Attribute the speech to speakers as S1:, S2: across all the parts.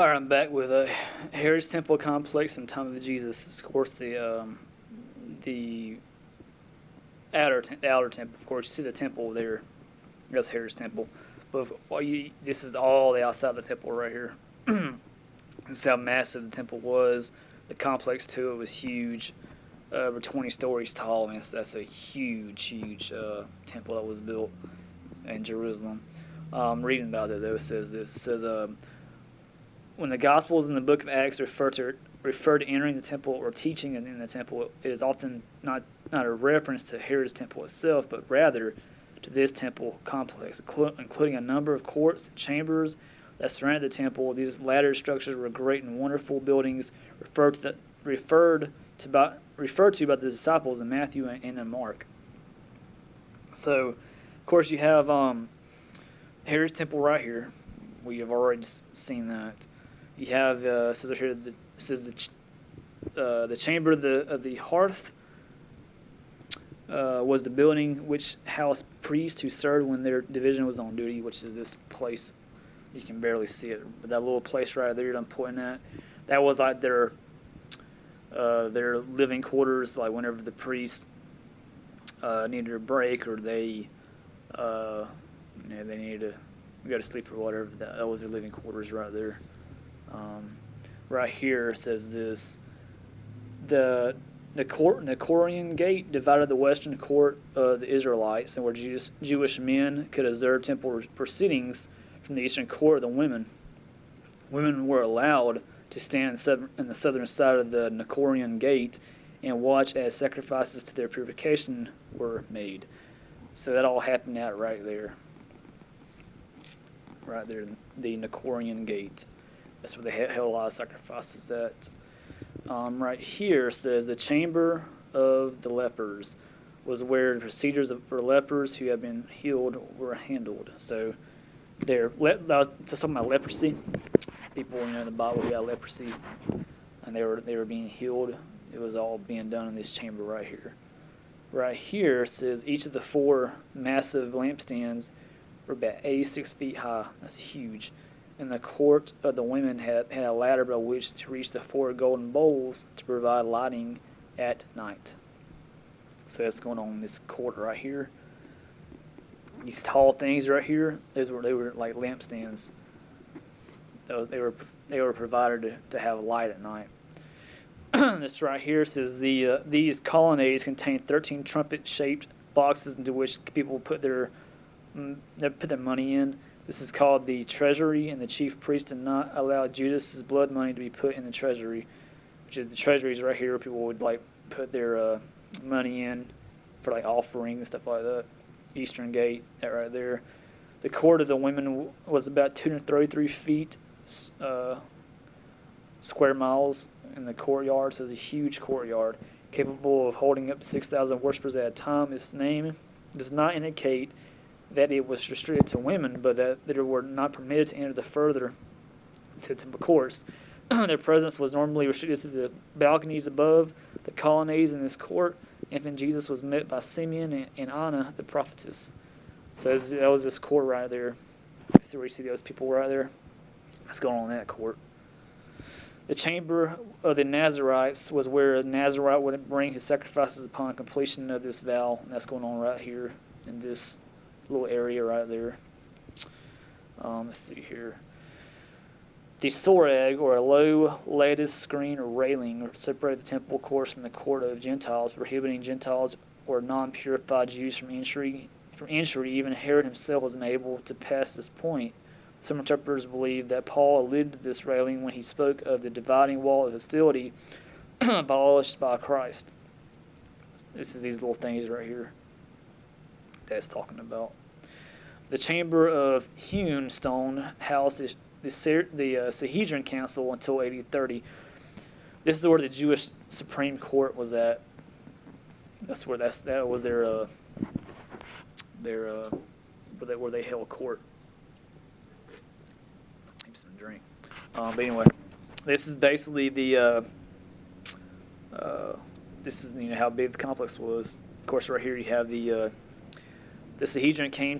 S1: All right, I'm back with a Herod's Temple complex in time of Jesus. Of course, the outer temple. Of course, you see the temple there. That's Herod's Temple. But this is all the outside of the temple right here. This is how massive the temple was. The complex to it was huge, over 20 stories tall. I mean, that's a huge temple that was built in Jerusalem. Reading about it though, it says this. It says when the Gospels in the Book of Acts refer to entering the temple or teaching in the temple, it is often not a reference to Herod's temple itself, but rather to this temple complex, including a number of courts and chambers that surrounded the temple. These latter structures were great and wonderful buildings referred to by the disciples in Matthew and in Mark. So, of course, you have Herod's temple right here. We have already seen that. You have says here the chamber of the hearth was the building which housed priests who served when their division was on duty, which is this place. You can barely see it, but that little place right there I'm pointing at, that was like their living quarters. Like whenever the priests needed a break or they needed to go to sleep or whatever, that was their living quarters right there. Right here says this: the Nicorian Gate divided the western court of the Israelites, and where Jewish men could observe temple proceedings from the eastern court of the women. Women were allowed to stand in the southern side of the Nicorian Gate and watch as sacrifices to their purification were made. So that all happened out right there. Right there, the Nicorian Gate. That's where they held a lot of sacrifices at. Right here says the chamber of the lepers was where the procedures for lepers who had been healed were handled. So they're talking about leprosy. People, in the Bible who had leprosy, and they were being healed. It was all being done in this chamber right here. Right here says each of the four massive lampstands were about 86 feet high. That's huge. And the court of the women had a ladder by which to reach the four golden bowls to provide lighting at night. So that's going on in this court right here. These tall things right here, they were like lampstands. They were provided to have light at night. This right here says these colonnades contain 13 trumpet-shaped boxes into which people put their money in. This is called the treasury, and the chief priest did not allow Judas's blood money to be put in the treasury, which is the treasuries right here where people would like put their money in for like offerings and stuff like that. Eastern Gate, that right there. The court of the women was about 233 feet square miles in the courtyard, so it's a huge courtyard capable of holding up to 6,000 worshippers at a time. Its name does not indicate that it was restricted to women, but that they were not permitted to enter further to temple courts. Their presence was normally restricted to the balconies above the colonnades in this court. Infant Jesus was met by Simeon and Anna, the prophetess. So that was this court right there. See where you see those people right there? That's going on in that court. The chamber of the Nazarites was where a Nazarite would bring his sacrifices upon completion of this vow. And that's going on right here in this little area right there. Let's see here. The soreg, or a low lattice screen or railing, separated the temple courts from the court of Gentiles, prohibiting Gentiles or non-purified Jews from entry. Even Herod himself was unable to pass this point. Some interpreters believe that Paul alluded to this railing when he spoke of the dividing wall of hostility abolished by Christ. This is these little things right here that's talking about. The chamber of hewn stone housed the Sanhedrin Council until AD 30. This is where the Jewish Supreme Court was at. That was their where they held court. Need some drink. But anyway, this is basically this is how big the complex was. Of course, right here you have the Sanhedrin came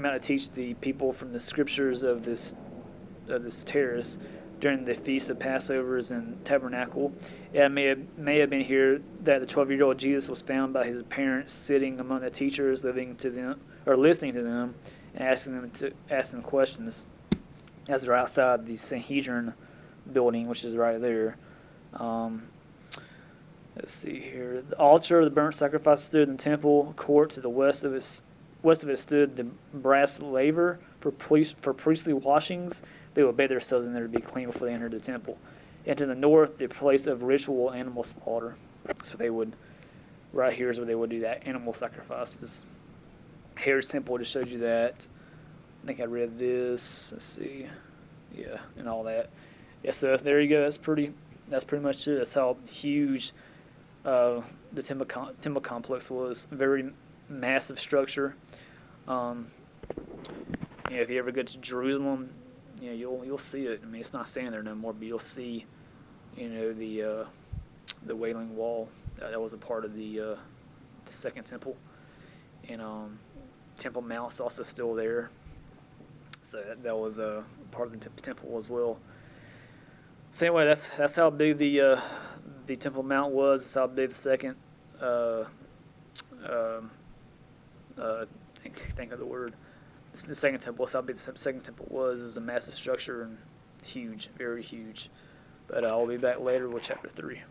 S1: out to teach the people from the scriptures of this terrace during the Feast of Passovers and Tabernacle. It may have been here that the 12-year-old Jesus was found by his parents sitting among the teachers, listening to them, and asking them questions as they're outside the Sanhedrin building, which is right there. Let's see here. The altar of the burnt sacrifice stood in the temple court. To the west of it stood the brass laver for priestly washings. They would bathe themselves in there to be clean before they entered the temple. And to the north, the place of ritual animal slaughter. So they would, right here is where they would do that, animal sacrifices. Herod's temple just showed you that. I think I read this. Let's see. Yeah, and all that. Yeah, so there you go. That's pretty much it. That's how huge the temple complex was. A very massive structure. If you ever go to Jerusalem, you'll see it. I mean, it's not standing there no more, but you'll see, the Wailing Wall. That was a part of the Second Temple, and Temple Mount's also still there. So that was a part of the temple as well. So anyway, that's how big the Temple Mount was. That's how big the second. Think of the word. It's the second temple. That's how big the second temple was. It was a massive structure and huge, very huge. But I'll be back later with chapter 3.